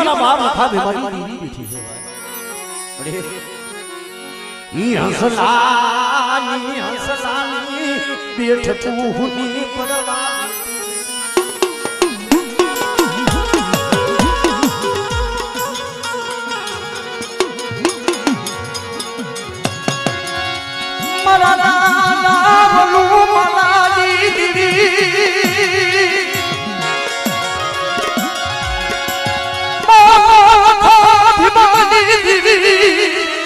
મારા બાપ લખા બેમારી દીવી બેઠી છે અરે ઈ હંસલાની બેઠ તું હુની પરવા મારા નાવલું મલાલી દીવી માખા ભીમાની દીવી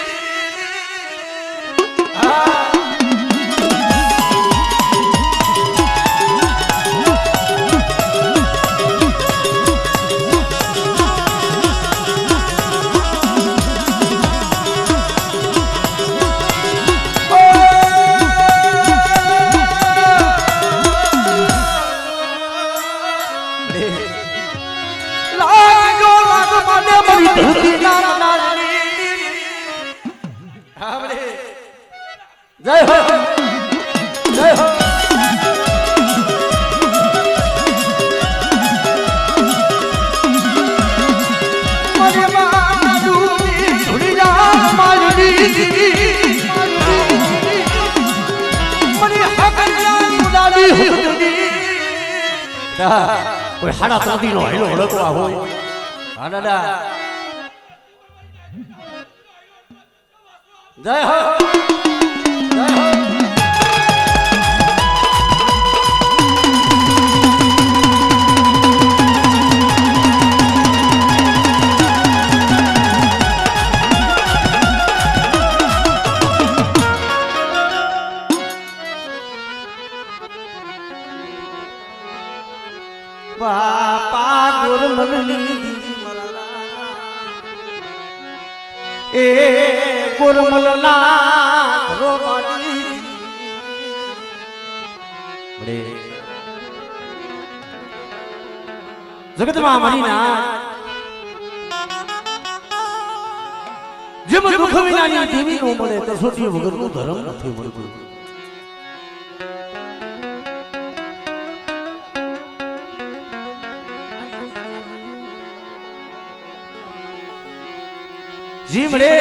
જય હો જય હો મારે માડુની ધુડિયા માલડી મને હકલા ઉડાડી હુડી કોઈ હાડા ત્રદીનો હેલો હળકવા હોય હા દાદા જય હો બાપા ગુરમલની એ ગુરમલના રોમાડી બડે જગતમાં મણીના જેમ દુઃખ વિનાની દેવી નો મળે કસોટી વગરનું ધર્મ નથી મળતું જીમડે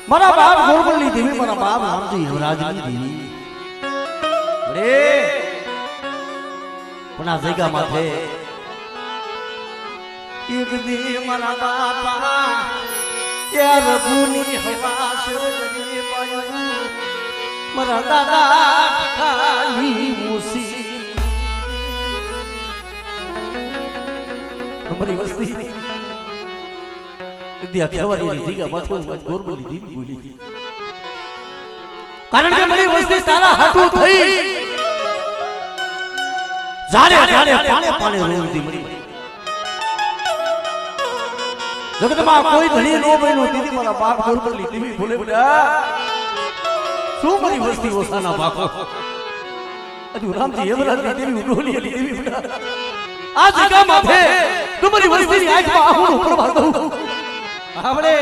મારા બાપ ગોરબલની દેવી મારા બાપ નામજી યુવરાજની દેવી રે પણ આ જગ્યા માથે એક દી મારા બાપા યાર રઘુની હવા શરદી પાયું મારા દાદા ખાલી મુસી મારી વસ્તી વિદ્યા ખેવારી જગ્યા માથું ગોરબલની દેવી બોલી કારણ કે મારી વસ્તી તારા હાથું થઈ જાણે જાણે પાણે પાણે રોતી મરી જગતમાં કોઈ ધણી નો બન્યો દીદી મારા બાપ ગોરબલની દેવી બોલે બોલ્યા શું મારી વસ્તી ઓસાના બાપો હજુ રામજી હેમરાજની દેવી ઉડોલી દેવી બોલ્યા આ જગ્યા માથે તમારી વસ્તીની આંખમાં આહુનો પ્રભાવ દઉં આપણે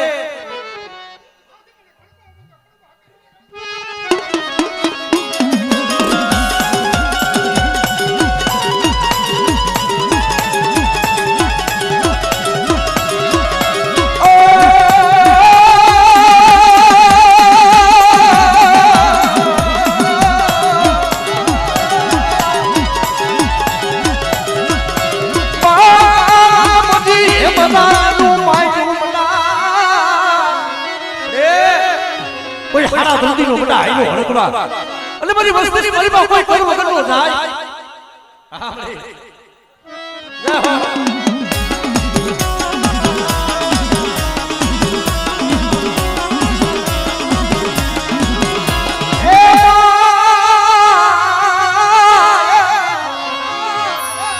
અને મારી વસ્તીની મારીમાં કોઈ કર્મ વગરનો જાય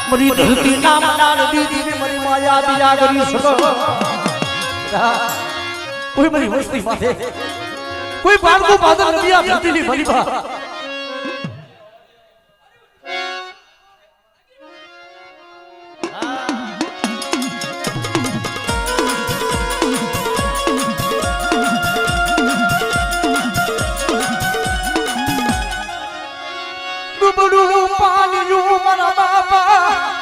મારી ધરતી નામ નામ દીદી મારી માયા દિયા કરી શકો કોઈ મારી વસ્તી માથે કોઈ બાળકો પાદર નદીયા ધરતીની ભરીબા ડુબડું પાણીયું મારા બાપા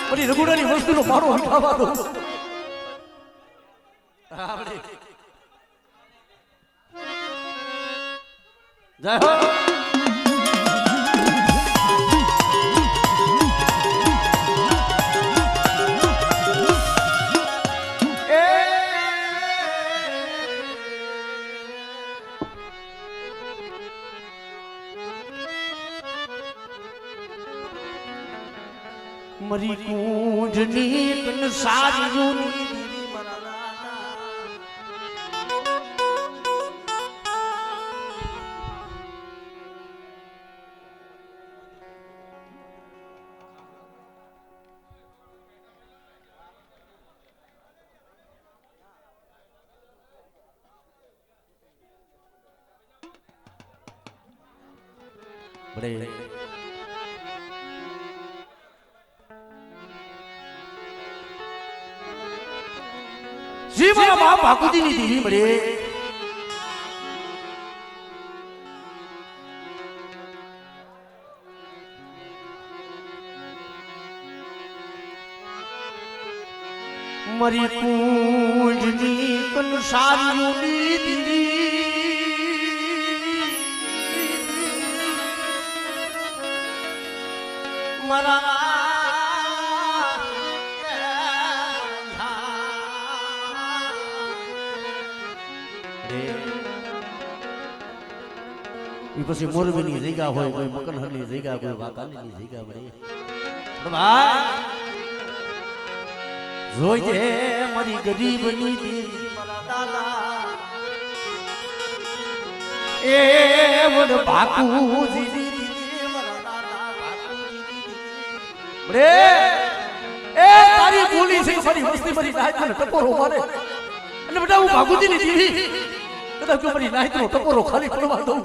બધી રઘુડાની વસ્તુનો મારો હટાવા દો. જય હો. મરી કુંજની સારી જૂની બડે જી મારા બાપ ભાકુજીની દીવી મળે. મરી કુંજની કંસારીઓની દીવી મારા પછી મોરબીની જગ્યા હોય, કોઈ મકનહરની જગ્યા, કોઈ વાકાલીની જગ્યા મળે. જોઈજે મારી ગરીબની દેવી મારા દાદા એ વડ ભાકુજી દીદી મારા દાદા ભાકુજી રે એ તારી બોલી છે મારી વસ્તી મારી નાયતનો ટપોરો મારે અને બેટા હું ભાકુજીની દીદી કદાચ જો મારી નાયતનો ટપોરો ખાલી કરવા દઉં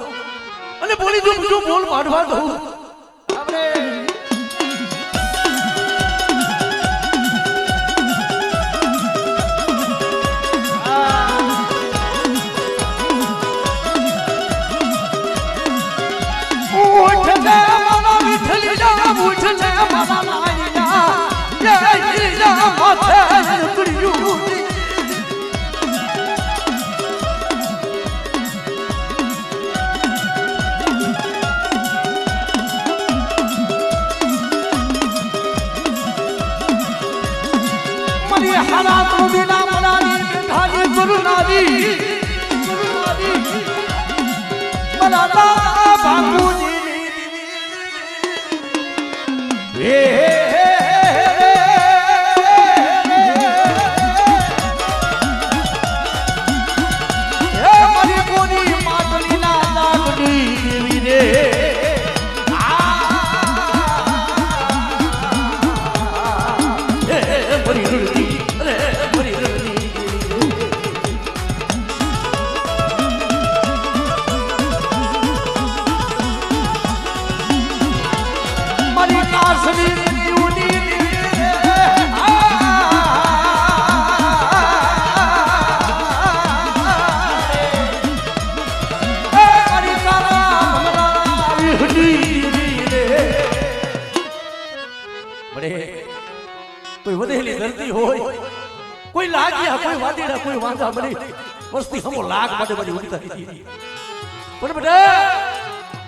અને બોલી જો બોલ પાડવા દઉં આપણે કોઈ વધેલી ધરતી હોય, કોઈ લાગ્યા, કોઈ વાદીડા, કોઈ વાંધા બની વસ્તી હમો લાખ માટે બધી ઉડતા હતી. પણ બેટા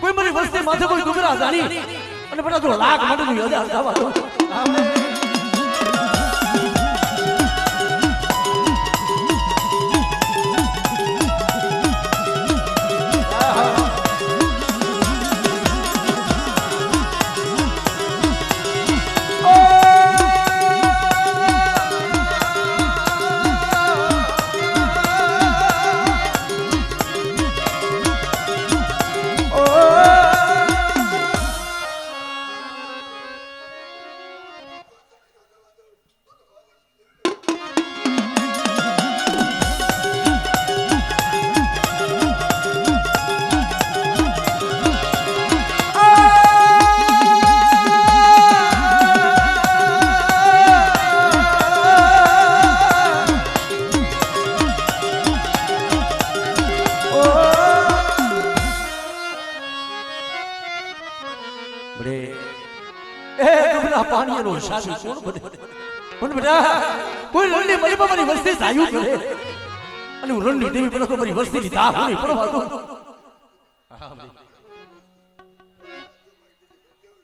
કોઈ મારી વસ્તી માથે કોઈ ડુગરા જાણી અને બેટા જો લાખ માટે કોઈ હજાર થવા દો. એ ડૂબના પાણીનો હિસાબી કોણ બને પણ બેટા કોઈ રણની મારી મારી વસ્તી જાયું કરે અને હું રણની દેવી પણ મારી વસ્તી ની દાહ નહીં પડવા દઉં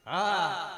હા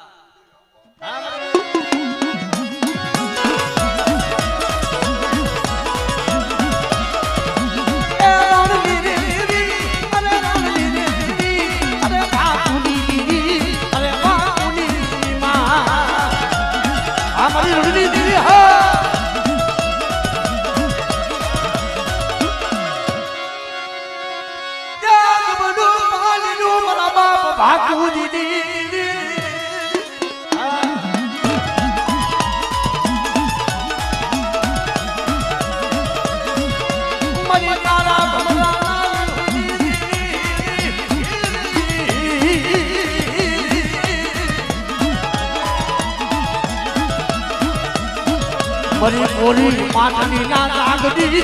મરી બોલી માથની ના જાગડી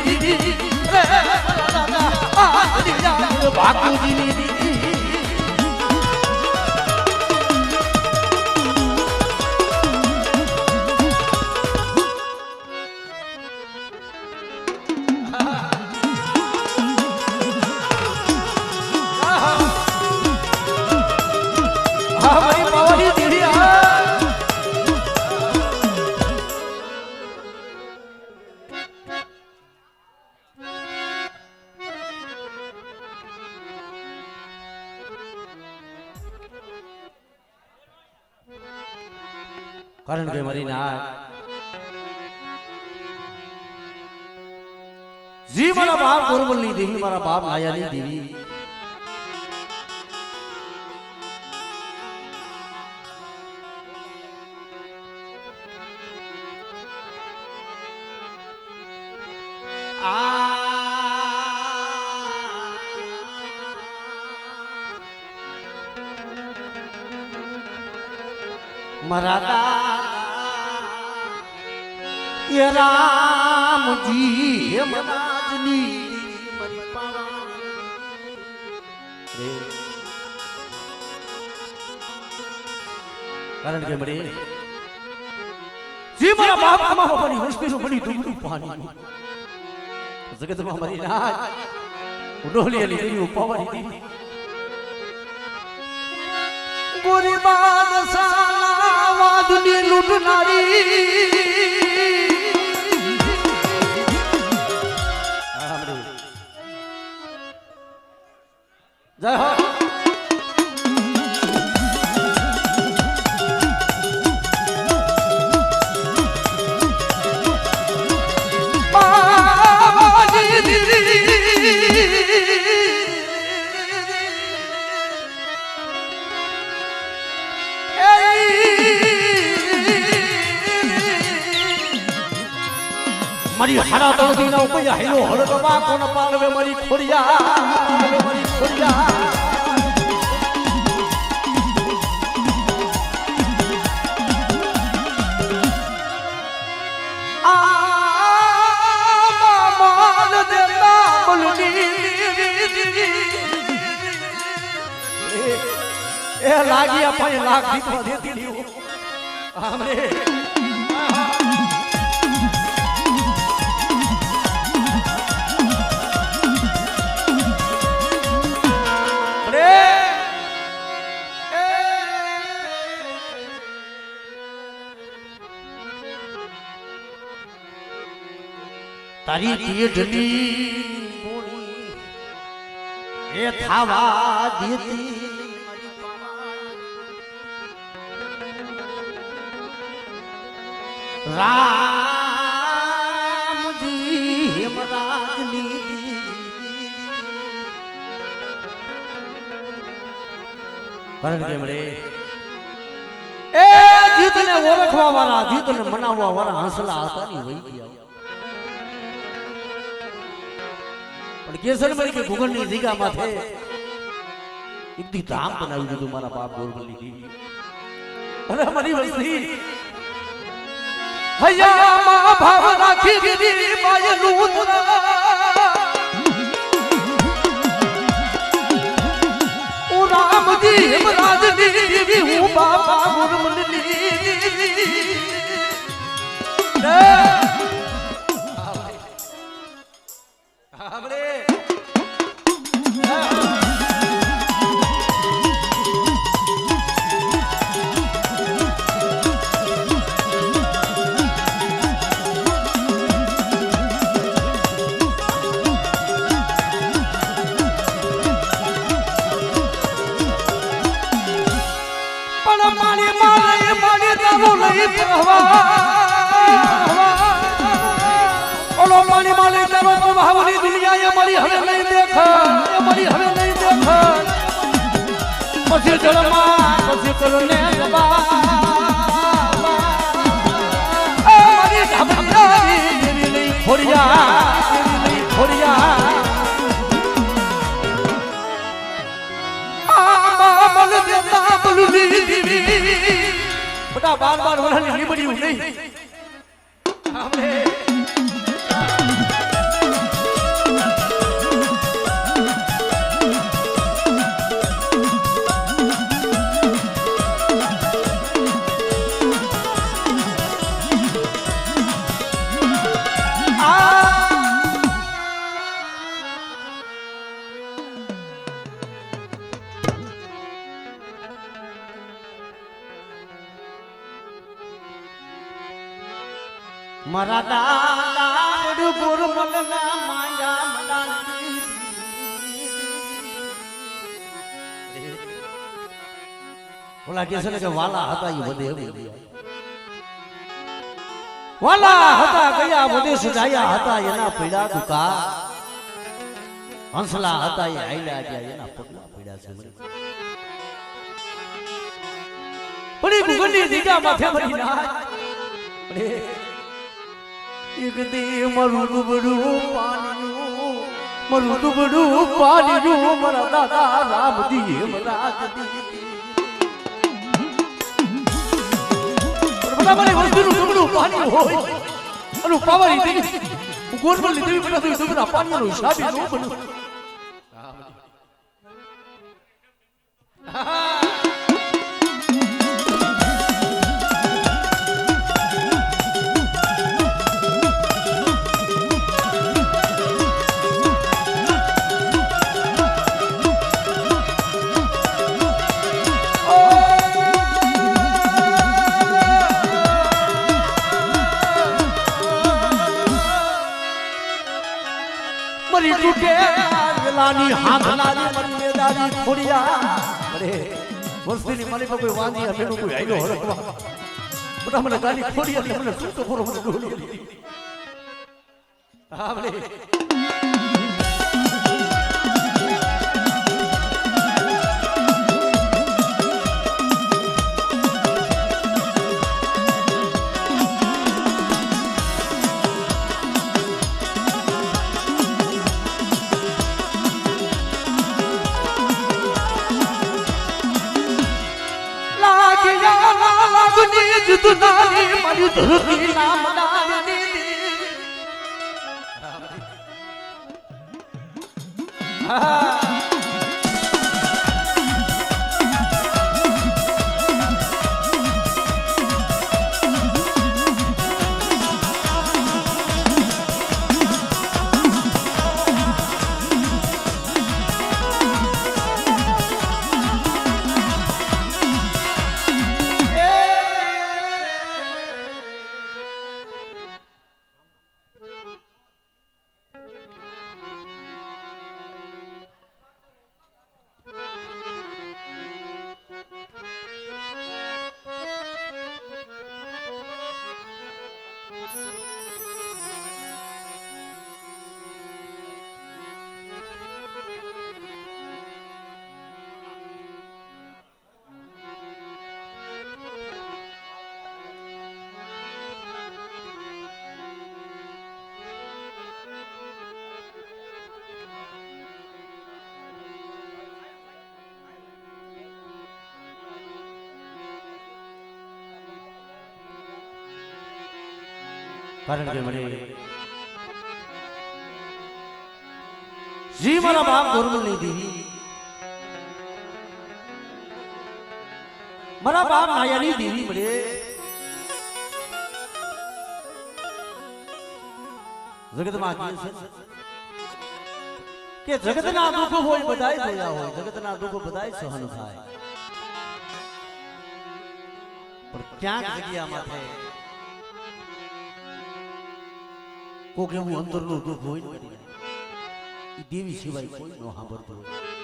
ભાગુજીની દીદી મારી પાવાની દીદી કારણ કે મારી ના જી મારા બાપ ગોરબલની દેવી મારા બાપ નાયાની દેવી મરાદા એ રામજી હેમરાજની મરી કારણ કે મરી જી મારા બાપ તમારા બાપાની વસ્તીનું બની દુબળું પાણી જગતમાં મરી ના ઉડોલિયાની દેવી ઉપાવાની દેવી ગોરી બાદશાહ વાદની લૂંટનારી જય હો મારી હારા તળથી ના ઉપયા હેલો હળગવા કોણ પાલવે મારી ખોડિયા મારી ખોડિયા એ લાગી આપણે લાખ દીકરો દેતી દીવું આમરે તારી તીઢની મોણી એ થાવા દેતી રામજી હેમરાજની કારણ કે મળે એ જીતને ઓળખવા વાળા જીતને મનાવવા વાળા હંસલા હતા ની વહી ગયા પણ કેસર મરી કે ભૂગણની જગ્યા માથે એકદી ધામ બનાવી દીધું મારા બાપ ગોરબલની દેવી અને અમારી વસ્તી હૈયા માં ભાવ રાખી દીધી માયનું રામજી હેમરાજની દેવી હું બાપ બાપા ગુરમલી આપણે ઓલો માની માલી તારો પ્રભાવની દુનિયા એ મારી હવે નહીં દેખ એ મારી હવે નહીં દેખ પછી જળમાં પછી કરને મારી ધાબડી દેવી નહીં ખોડિયા દેવી નહીં ખોડિયા મલ દેતા બલુલી દેવી બટા બાર બાર વરાની નીબડ્યું નહીં આપણે મારા દાદા ગુરમલના માયા મડાની ઓલા કે છે ને કે વાલા હતા ઈ વધે વાલા હતા ગયા વધે સજાયા હતા એના પીડા દુકા હંસલા હતા એ આઈલા ગયા એના પગલા પીડા છે પડી ગુગંડી દીકા માથે ભરી ના એક દી મારું દુબડું પાણીયું મારા દાદા રામજી હેમરાજ બરાબર વસ્તુનું દુબડું પાણી હોય અને પાવાની દેવી ગોરમલ દેવી બધા દુબડા પાણીનો હિસાબી નો બનું મરી તૂટે વેલાની હાથલાની મનમેદારી ખોડિયા અરે વસ્તીની મારી પર કોઈ વાંધી હમેનું કોઈ આઈલો હરકવા બટા મને ગાલી ખોડિયા એટલે મને સૂતો ખોરો મને ડોલી હા ભલે જુદનાની મારી ધરતી નામ ડાની કારણ કે મને જી મારા બાપ ગોરમલ ની દેવી મારા બાપ નાયાની દેવી મળે જગતમાં કે જગતના દુઃખો હોય બધાય જોયા હોય જગતના દુઃખો બધાય સહન થાય પણ ક્યાંક જગ્યામાં થાય કોક એવું અંતરનું દુઃખ હોય ને એ દેવી સિવાય કોઈ ન સાંભળતું હોય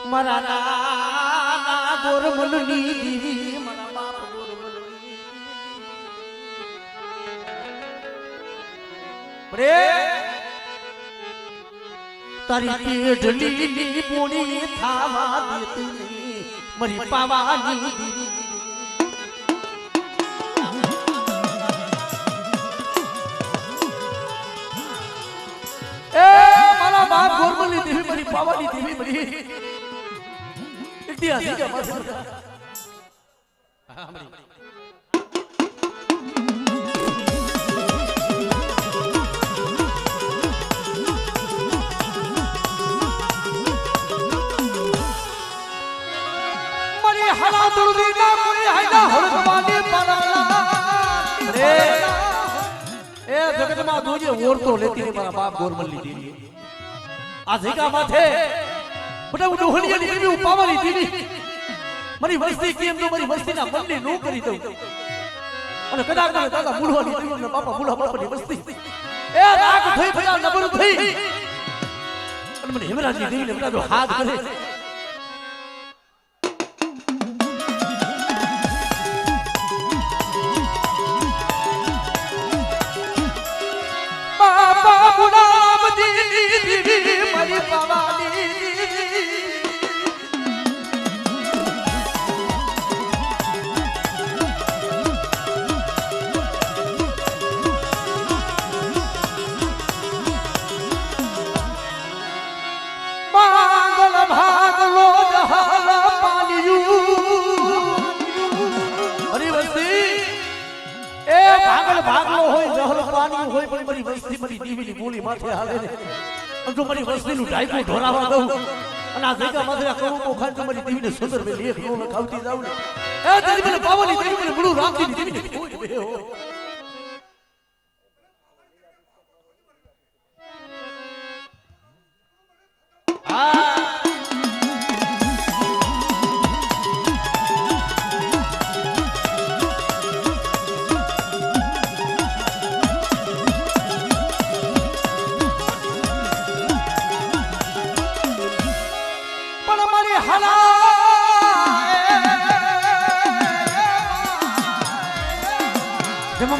મારા નાના ગોરમલની દેવી મારા બાપ ગોરમલની પ્રે તારી પેઢલી પોણી થાવા દેતી નહીં મારી પાવાની દેવી એ મારા બાપ ગોરમલની દેવી મારી પાવાની દેવી મારી ઇતિહાસ કે મત મરી હલા દુર્દી ના કોઈ હાયના હળકવાની પારલા રે એ જગતમાં દોજે ઓરતો લેતી મારા બાપ ગોરમલની દેવી આ જગ્યા માથે બટા હું ડોહલિયાની દેવી ઉપાવાની દેવી મારી વસ્તી કેમ તો મારી વસ્તીના બંને નો કરી દઉં અને કદાચ મને દાદા બુલવાની દેવી ને બાપા બુલા બાપાની વસ્તી એ રાગ થઈ ભયા નબળું થઈ અને મને હેમરાજની દેવીને બટા જો હાથ કરે બાપા બુલા દેવી મારી પાવાની ભાગલો હોય જહલ પાણી હોય પણ મારી વસ્તી મારી દીવીની બોલી માથે હાલે ને જો મારી વસ્તીનું ઢાઈકું ઢોરાવા દઉં અને આ જગ્યા માથે આ કરોડો ખાન મારી દીવીને સુંદર મેં લેખ નો લખાવતી જાવ ને એ તારી મને પાવાની દેવી મને બડું રાખતી દીવીને કોઈ બેહો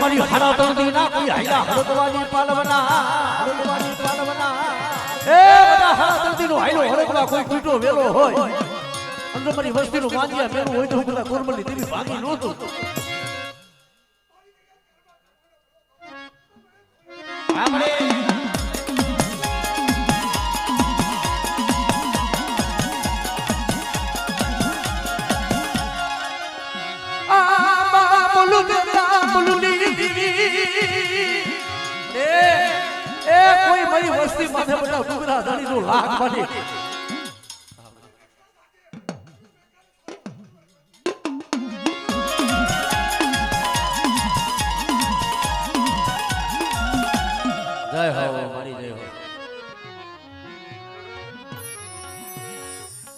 મારી હરા તળદી ના કોઈ હાયલા હળદવાની પાલવના હળદવાની પાલવના એ બધા હરા તળદી નો હાયલો હળદવા કોઈ કૂટો વેલો હોય અંદર મારી વસ્તીનું માંજિયા મેરું હોય તો હું બધા ગોરમલની દેવી ભાગી નહોતું આપણે કોઈ મારી વસ્તી માથે બધા ડુંગરા ધાણી નો લાખ બની જય હો મારી જય હો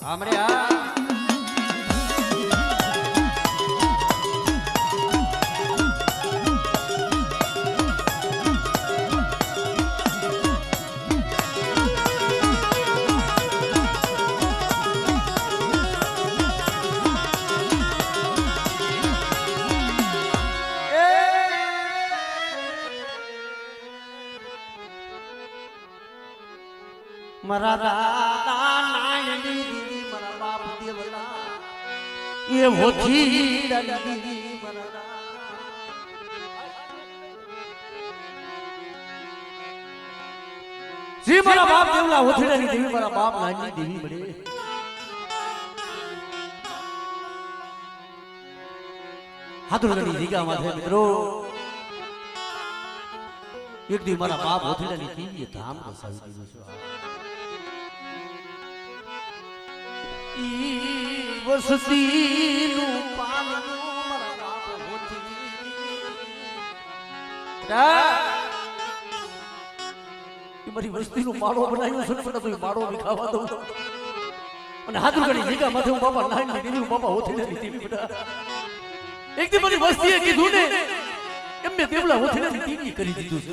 આમરે આ મારા દાદા નાયની દીદી મારા બાપ દેવલા એ હોથી દીદી મારા જી મારા બાપ દેવલા હોથીડાની દેવી મારા બાપ નાયની દેવી મળે હાથુડાની જગ્યામાં છે મિત્રો એક દી મારા બાપ હોથીડાની દેવીએ ધામ રસાવી દીધું છે ઈ વસતીનું પાલનું મારા બાપ હોતી મારી વસ્તીનું માળો બનાવ્યો છે પણ તો માળો વિખાવા દઉં અને હાથ ગણી જગ્યા માથે હું બાપા નાની દેવી બાપા હોતી નથી ટીવી બેટા એક દી મારી વસ્તીએ કીધું ને એમને દેવલા હોતી નથી ટીવી કરી દીધું છે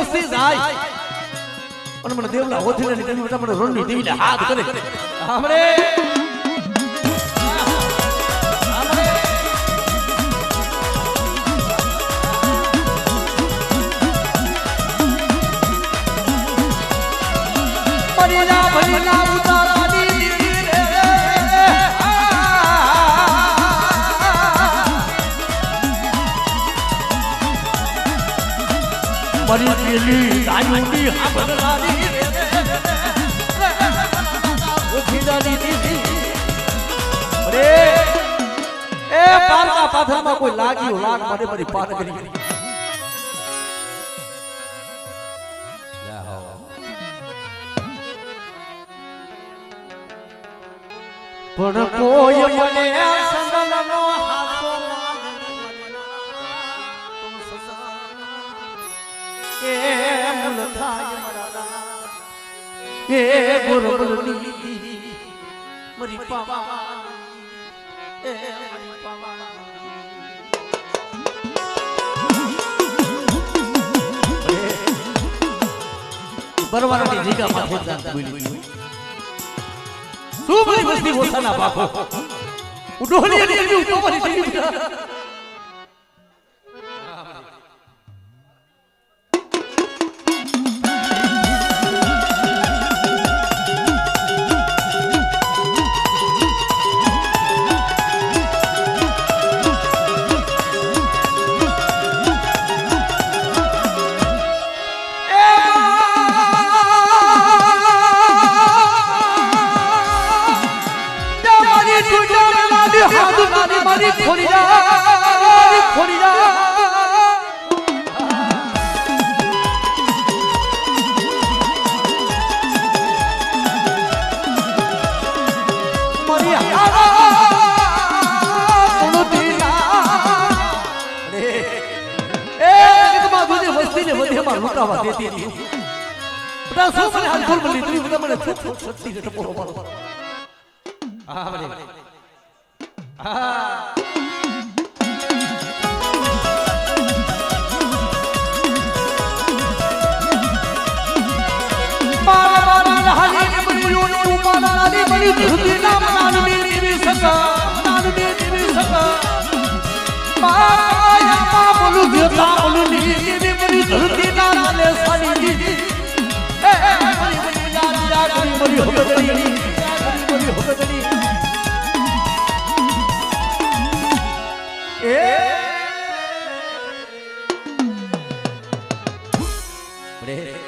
વસ્તી જાય અને મને દેવલા હોતી નથી દેવી બેટા મને રોણની દેવીને હાથ કરે આમરે ભરીલા ભરીલા ઉતારાની મરી પેલી ગાયુની હાબરલાની ઓખીડાની દીદી અરે એ પારકા પાથરમાં કોઈ લાગ્યો લાગ મને મારી પાર કરી પણ કોઈ મને સંગલનો હાથો એ મુલ થાય મરાના એ ગુરબલની મરી પાવા એ મરી પાવા બરવારાની જગ્યા માં ખોજાન બોલી શું મારી વસ્તી ઓછાના બાપો ઉડોલી ની ઉપર ટીવી મારી ખોડિયા વસ્તીને વધેમાં લૂંટાવા દેતી હતી બધા શું મને હાલ ફૂલ મળી તું બધા મને છૂટ છૂટ શક્તિ ટપોરો મારો હા મને હા મારા હાલી બની નું મારા હાલી બની ધુતી નામ નાની દેવી સકા નાની દેવી સકા માયા બોલું દેતા બોલું ની દેવી ધરતી ના લે સાની દીદી એ મરી મરી યાર કરી મરી હોગડી મરી હોગડી એ રે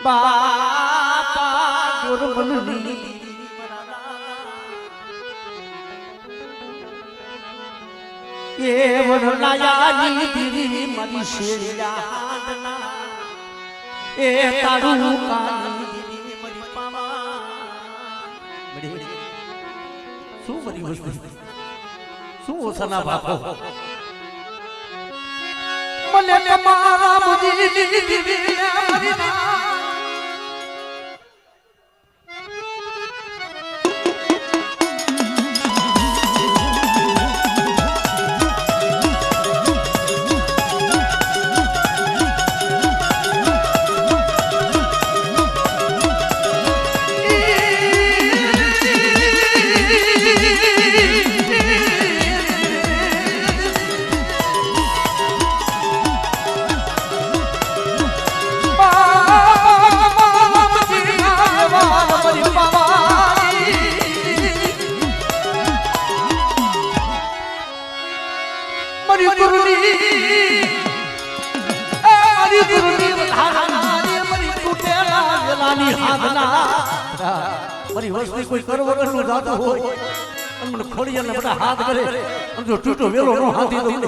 બાપા ગુરબલની એ વરલાયાની દીરી મારી શેરિયા એ તારું કાની દીરી મારી વસ્તુ શું ઓછાના બાપો મને તમારા મુજી મારી વસ્તી કોઈ કરવગર નું જાતું હોય અને મને ખોડિયા ને બધા હાથ કરે અને જો તૂટો વેલો નો હાથી દઉં ને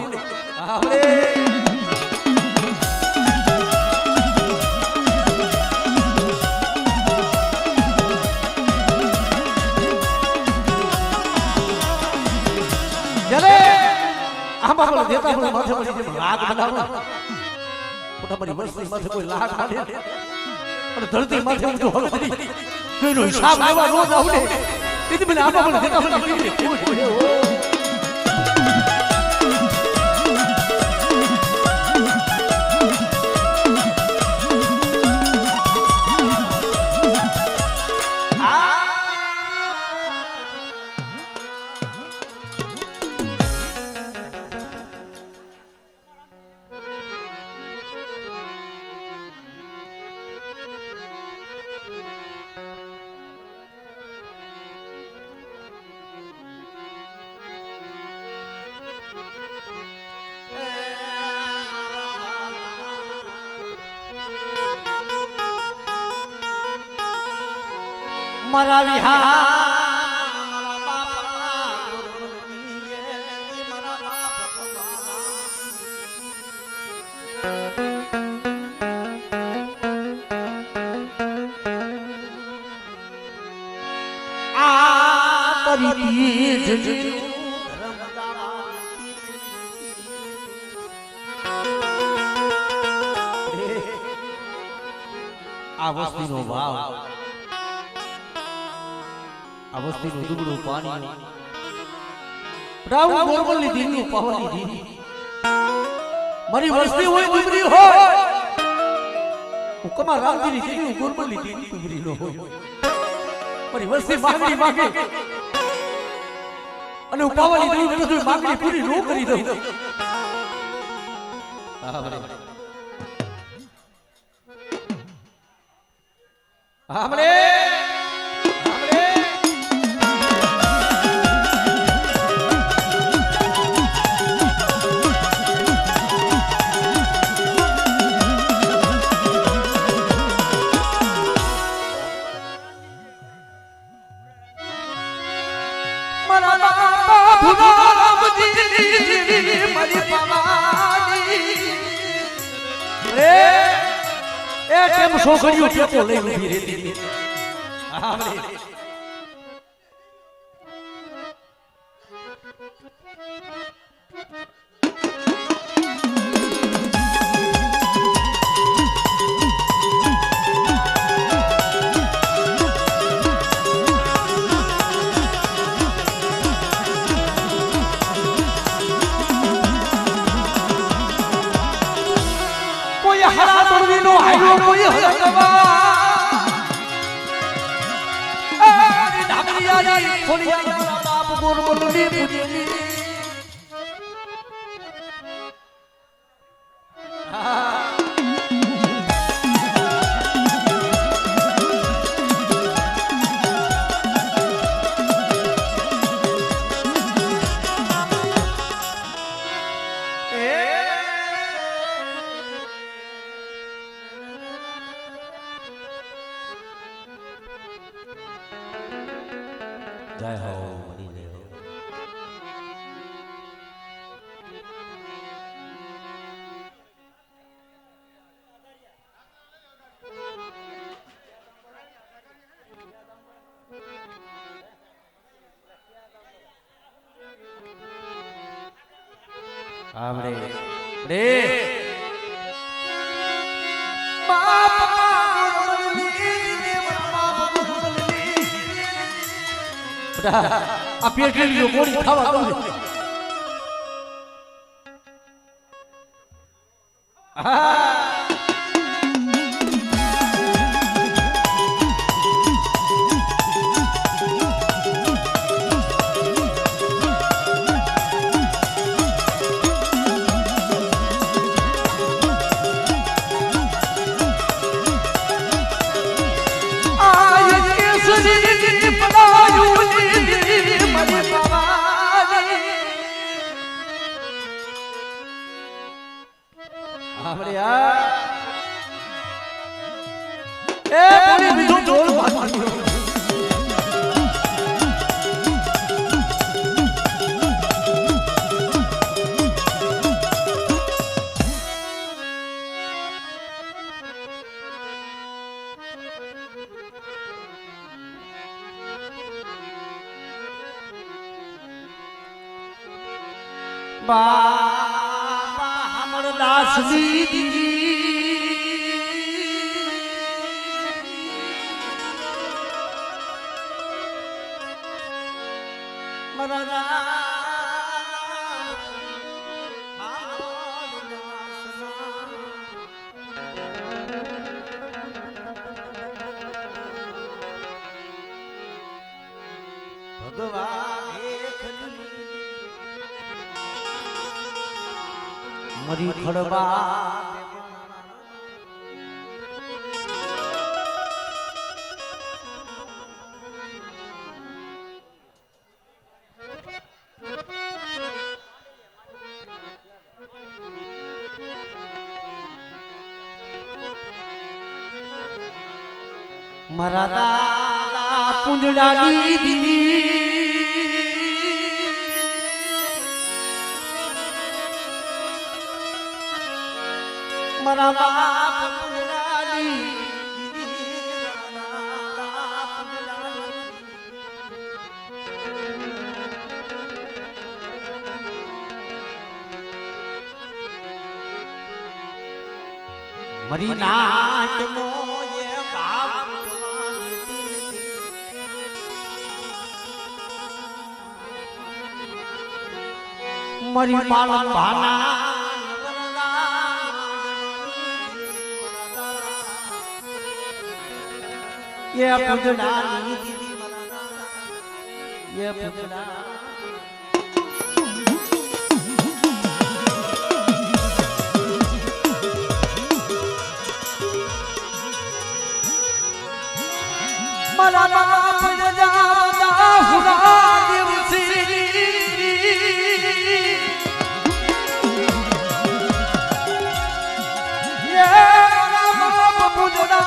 જ્યારે આમાં બોલે દેતા બોલે માથે પડી જેમ લાગ બનાવો મોટા મારી વસ્તી માથે કોઈ લાગ કાઢે અને ધરતી માથે હું જો હવે કોઈનો હિસાબ લેવા રોજ આવડે તેથી મને આમાં બોલે દેતા બોલે મારા વિહાર આ તરી આ વસ્તીનો ભાવ આ વસ્તીનું દુબળું પાણી રાવ ગોરબલની દીની પહોની દીની મારી વસ્તી હોય દુબળી હોય હુકમા રામજીની દીની ગોરબલની દીની દુબળી નો હોય મારી વસ્તી માંગણી માંગે અને ઉપાવાની દેવી બધું માંગણી પૂરી ન કરી દઉં हमरे मरा बाबा भुला रामजी मरी पावानी रे એ કેમ છોકરીઓ ટેકો લઈ ઊભી રહેતી કોઈ હરા તોડવીનો આયો કોઈ હરકવા એ ઢાબરિયાની ખોડિયા બાપ ગોરબલની પૂજેલી જય હો મરી જય હો આપણે રે આ પેટલી ગોળી ખાવા દઉં બાપા હમર દાસ દીદી મરા ભગવાન મરી ખડવા મારા દાદા પુંજડાની દીદી મારા બાપ પુંજડાની મરી નાટ મોયે બાપ મરી પાલન ભાના ये पुंजडानी दीदी ये पुंजडा मरा बाप जादा हुरा दिवसी ये मरा बाप पुंजडा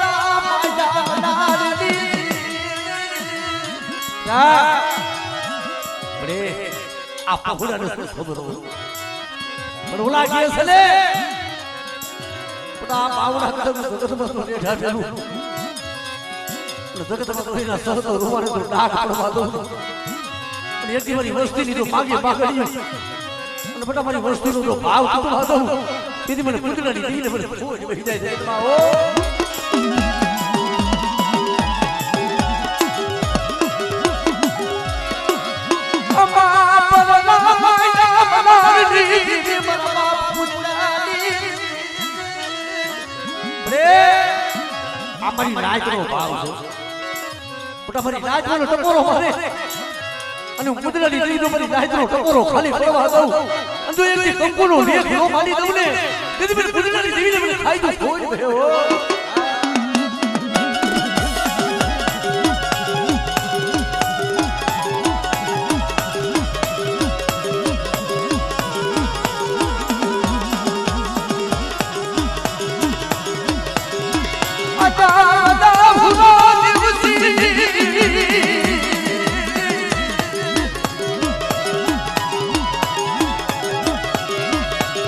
बड़े आप पूरा न खबर हो बड़ोला के सले पता पावड़ा कदम जगत बस ने ढाबेलू जगत बस कोई ना सह तो रोवाने तो डाक पड़वा दो અને એક મારી વસ્તીની તો માગે બાગડી અને બટા મારી વસ્તીનો તો ભાવ કુતવા દઉં તેથી મને કુતરાની દીને મને ખોજ બેહી જાય દેખમાં ઓ મારી નાચનો ભાવ છે મોટા મારી નાચનો ટકોરો મારે અને હું કુદરતી દીધો મારી નાચનો ટકોરો ખાલી પડવા દઉં અને જો એક કંકુનો લેખ નો મારી દઉં ને તેથી મને કુદરતી દીવીને મને ખાઈ દઉં કોઈ ભયો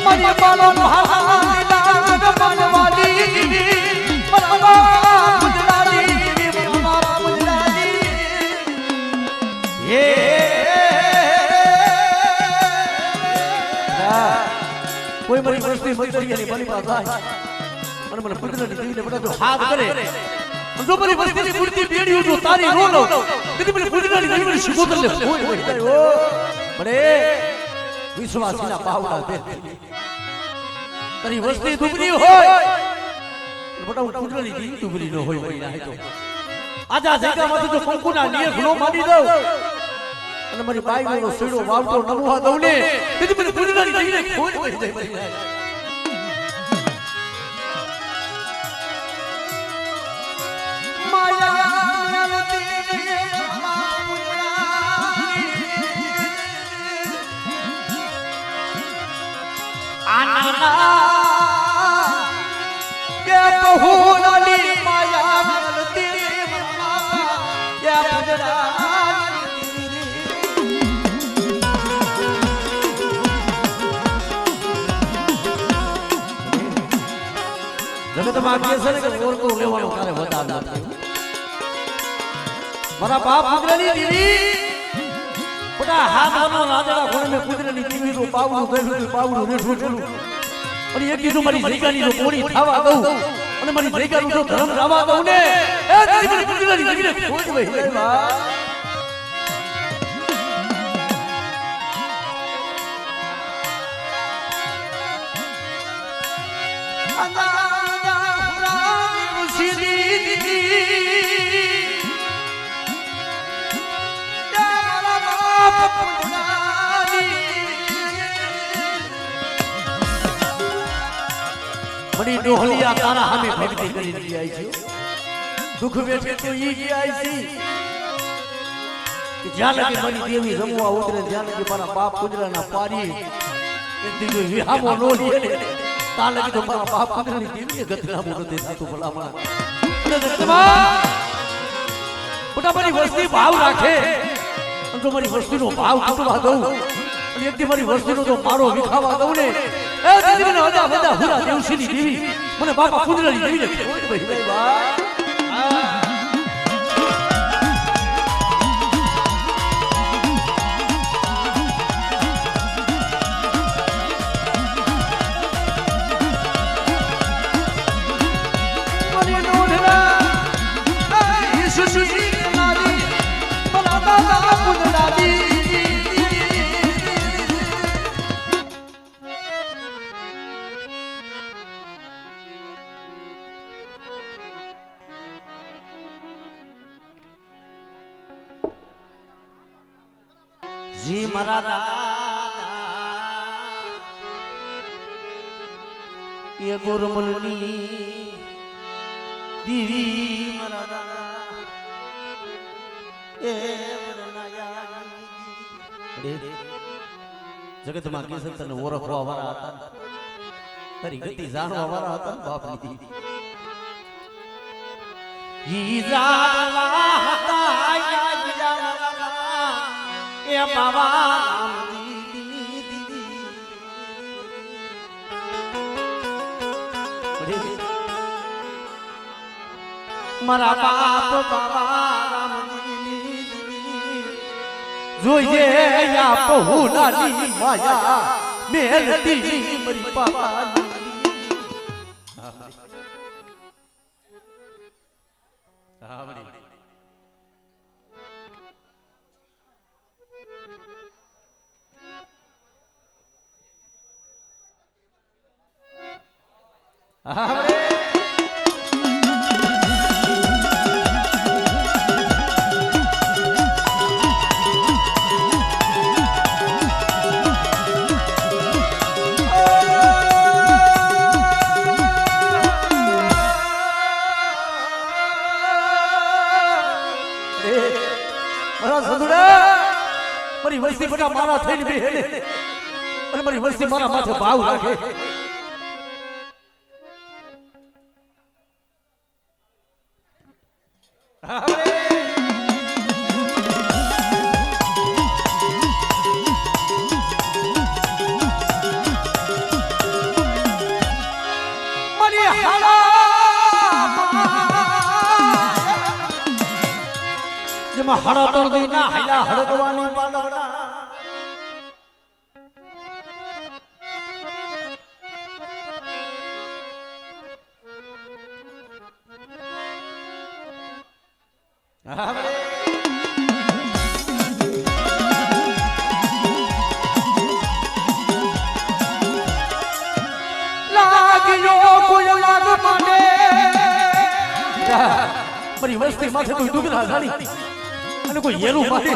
મારી બાળો ભાલા વાલી વસ્તી મંદિરની બની પાસે અને મને કુદરતની દેવીને બધા જો હાથ કરે જો મારી વસ્તીની મૂર્તિ બેડી જો તારી નો લો તેથી મને કુદરતની દેવીને શિકોતર લે કોઈ ઓ બડે વિશ્વાસીના પાવડા દે તારી વસ્તી દુબળી હોય બટા કુદરતની દેવી દુબળી ન હોય ભાઈ ના તો આજા જગ્યામાં તો કંકુના નિયે ઘણો માંડી દઉં અને મારી બાઈનો સીડો વાવતો નમવા દઉં ને તેથી મને કુદરતની દેવીને ખોટ પડી જાય ભાઈ કે બહુરાની માયા મળતી કે જગતમાં કે છે કે ઓળખો લેવાનો તારે વધાર નથી મારા બાપ કુદરતની દેવી બટા હાથનો લાદડા ઘોડે મે કુદરતની દેવી નો પાવડું ગયું પાવડું રેઠું ચલું અને એક કીધું મારી જૈકાની નો પોણી થાવા દઉં અને મારી જૈકાનું જો ધર્મ રાવા દઉં ને એ તારી મને કુદરતની દેવીને ખોટ વઈ બડી ડોહલિયા તારા સામે ભક્તિ કરી રહી છે દુખ વેઠે તો ઈ ગયા છે કે જ્યાં લગી મારી દેવી જમવા ઉતરે જ્યાં લગી મારા બાપ કુદરાના પારી એક દીજો વિહામો નો લે તા લગી તો મારા બાપ કુદરાની દેવીને ગતરામો ન દેતા તો ભલામણ અને જગતમાં બટા મારી વસ્તી ભાવ રાખે અને જો મારી વસ્તીનો ભાવ તૂટવા દઉં અને એકદી મારી વસ્તીનો તો મારો વિખાવા દઉં ને એ દીદી મને વડા વડા હુરા દેવસીની દેવી મને બાપા કુદરતની દેવીને ખોટ પડી ભાઈ બા જી મારા દાદા એ ગોરમલની દીવી મારા દાદા એ જગતમાં કિશન તને ઓળખવા વાળા હતા તારી ગતિ જાણવા વાળા હતા બાપની દીદી ઈ જાણવા હતા એ બાબા મારા બાપ બાબા જોઈએ યા પહુલાની માયા મેલતી મારી બાબા મારી વસ્તી બધા મારા થઈને બેહે અને મારી વસ્તી મારા માથે ભાવ રાખે જેમાં હળા તળદી ના હૈલા હળગવાની પાલવડા લાગ્યો કોઈ લાગ માટે મારી વસ્તી માથે કોઈ દુગરા ઝાડી અને કોઈ હેરું મારે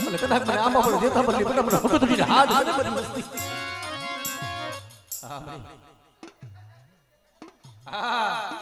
અને કદાચ મને આમાં પણ દેતા બદલી મને હકત ઉડીને હાથ કરે મારી વસ્તી હા